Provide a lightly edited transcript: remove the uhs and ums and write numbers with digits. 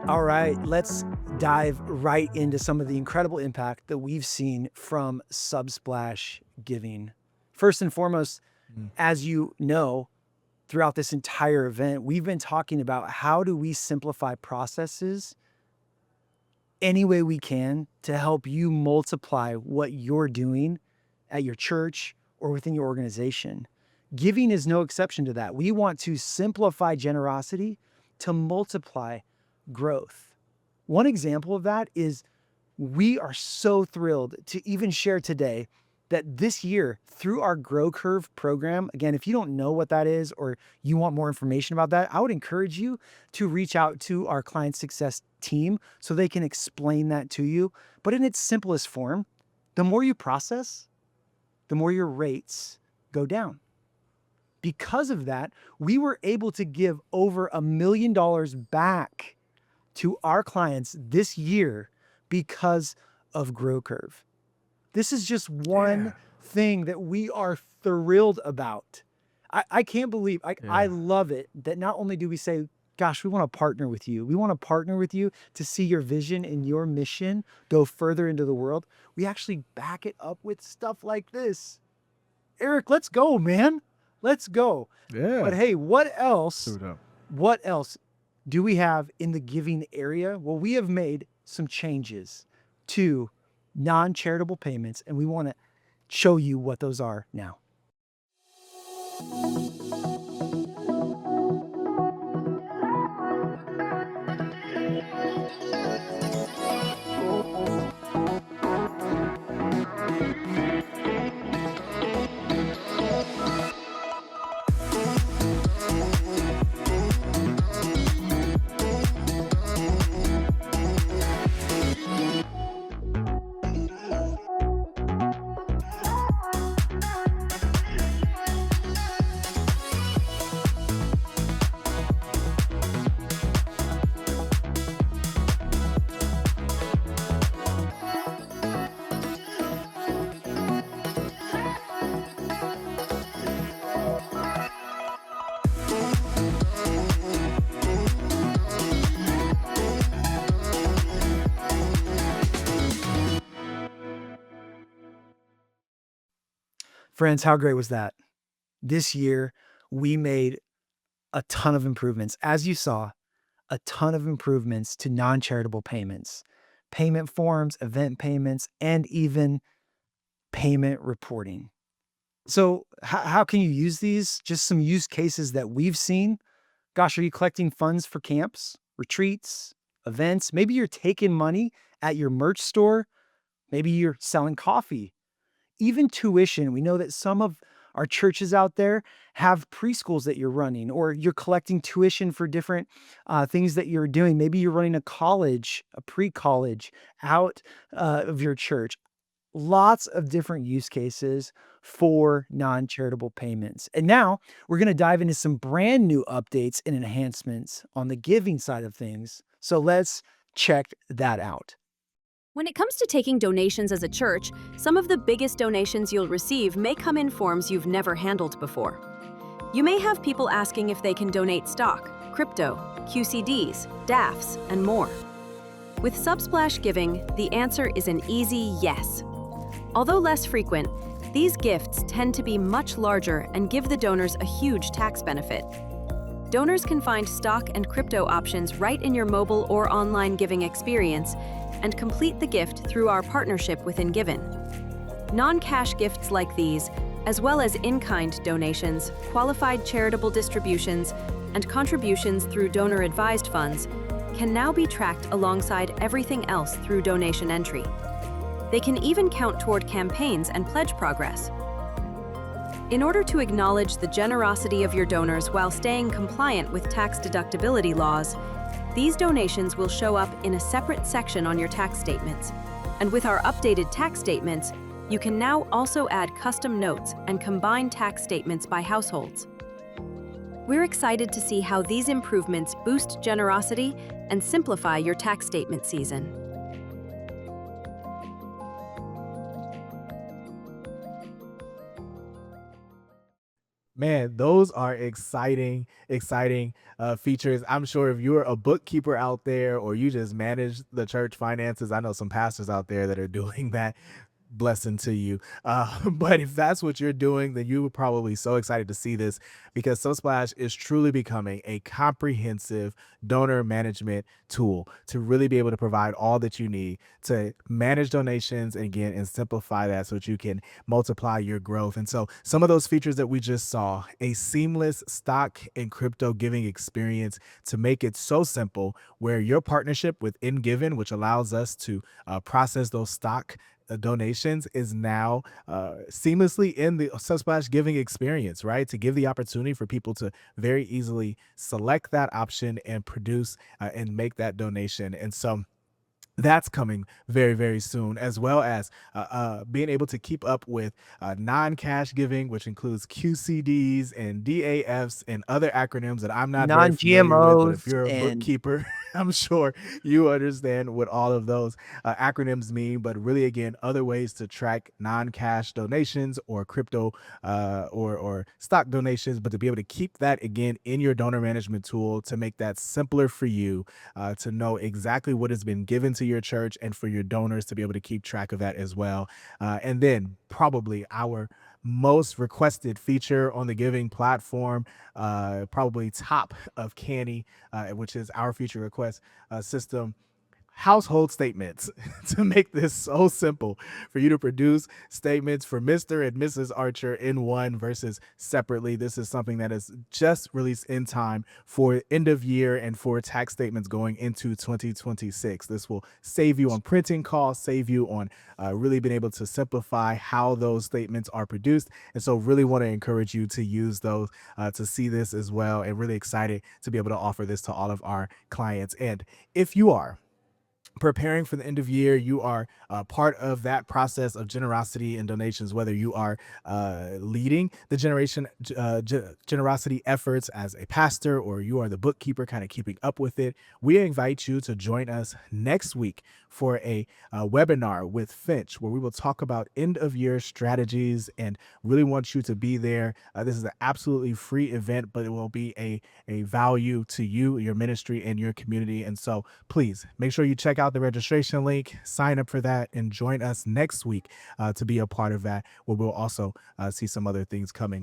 All right, let's dive right into some of the incredible impact that we've seen from Subsplash Giving. First and foremost, Mm. as you know, throughout this entire event, we've been talking about how do we simplify processes any way we can to help you multiply what you're doing at your church or within your organization. Giving is no exception to that. We want to simplify generosity to multiply growth. One example of that is we are so thrilled to even share today that this year, through our Grow Curve program, again, if you don't know what that is or you want more information about that, I would encourage you to reach out to our client success team so they can explain that to you. But in its simplest form, the more you process, the more your rates go down. Because of that, we were able to give over $1 million back to our clients this year because of Grow Curve. This is just one Yeah. thing that we are thrilled about. I can't believe, I Yeah. love it that not only do we say, gosh, we want to partner with you. We want to partner with you to see your vision and your mission go further into the world. We actually back it up with stuff like this. Eric, let's go, man. Let's go. But Yeah. hey, what else? Suit up. What else do we have in the giving area? Well, we have made some changes to non-charitable payments, and we want to show you what those are now. Friends, how great was that? This year, we made a ton of improvements. As you saw, a ton of improvements to non-charitable payments, payment forms, event payments, and even payment reporting. So how can you use these? Just some use cases that we've seen. Gosh, are you collecting funds for camps, retreats, events? Maybe you're taking money at your merch store. Maybe you're selling coffee. Even tuition. We know that some of our churches out there have preschools that you're running, or you're collecting tuition for different things that you're doing. Maybe you're running a college, a pre-college out of your church. Lots of different use cases for non-charitable payments. And now we're going to dive into some brand new updates and enhancements on the giving side of things. So let's check that out. When it comes to taking donations as a church, some of the biggest donations you'll receive may come in forms you've never handled before. You may have people asking if they can donate stock, crypto, QCDs, DAFs, and more. With Subsplash Giving, the answer is an easy yes. Although less frequent, these gifts tend to be much larger and give the donors a huge tax benefit. Donors can find stock and crypto options right in your mobile or online giving experience and complete the gift through our partnership with Given. Non-cash gifts like these, as well as in-kind donations, qualified charitable distributions, and contributions through donor-advised funds, can now be tracked alongside everything else through donation entry. They can even count toward campaigns and pledge progress. In order to acknowledge the generosity of your donors while staying compliant with tax deductibility laws, these donations will show up in a separate section on your tax statements. And with our updated tax statements, you can now also add custom notes and combine tax statements by households. We're excited to see how these improvements boost generosity and simplify your tax statement season. Man, those are exciting, exciting features. I'm sure if you're a bookkeeper out there or you just manage the church finances, I know some pastors out there that are doing that. Blessing to you. But if that's what you're doing, then you were probably so excited to see this because Subsplash is truly becoming a comprehensive donor management tool to really be able to provide all that you need to manage donations and again and simplify that so that you can multiply your growth. And so some of those features that we just saw, a seamless stock and crypto giving experience to make it so simple where your partnership with InGiven, which allows us to process those stock donations is now seamlessly in the Subsplash Giving experience, right? To give the opportunity for people to very easily select that option and produce and make that donation. And so that's coming very, very soon, as well as being able to keep up with non-cash giving, which includes QCDs and DAFs and other acronyms that I'm not very familiar with. But if Non-GMOs you're a and bookkeeper, I'm sure you understand what all of those acronyms mean. But really, again, other ways to track non-cash donations or crypto or stock donations, but to be able to keep that again in your donor management tool to make that simpler for you to know exactly what has been given to your church and for your donors to be able to keep track of that as well. And then probably our most requested feature on the giving platform, probably top of Canny, which is our feature request system, household statements to make this so simple for you to produce statements for Mr. and Mrs. Archer in one versus separately. This is something that is just released in time for end of year and for tax statements going into 2026. This will save you on printing costs, save you on really being able to simplify how those statements are produced. And so really want to encourage you to use those to see this as well, and really excited to be able to offer this to all of our clients. And if you are preparing for the end of year, you are part of that process of generosity and donations, whether you are leading the generosity efforts as a pastor or you are the bookkeeper kind of keeping up with it. We invite you to join us next week for a webinar with Finch where we will talk about end of year strategies and really want you to be there. This is an absolutely free event, but it will be a value to you, your ministry, and your community. And so please make sure you check out the registration link, sign up for that, and join us next week to be a part of that, where we'll also see some other things coming.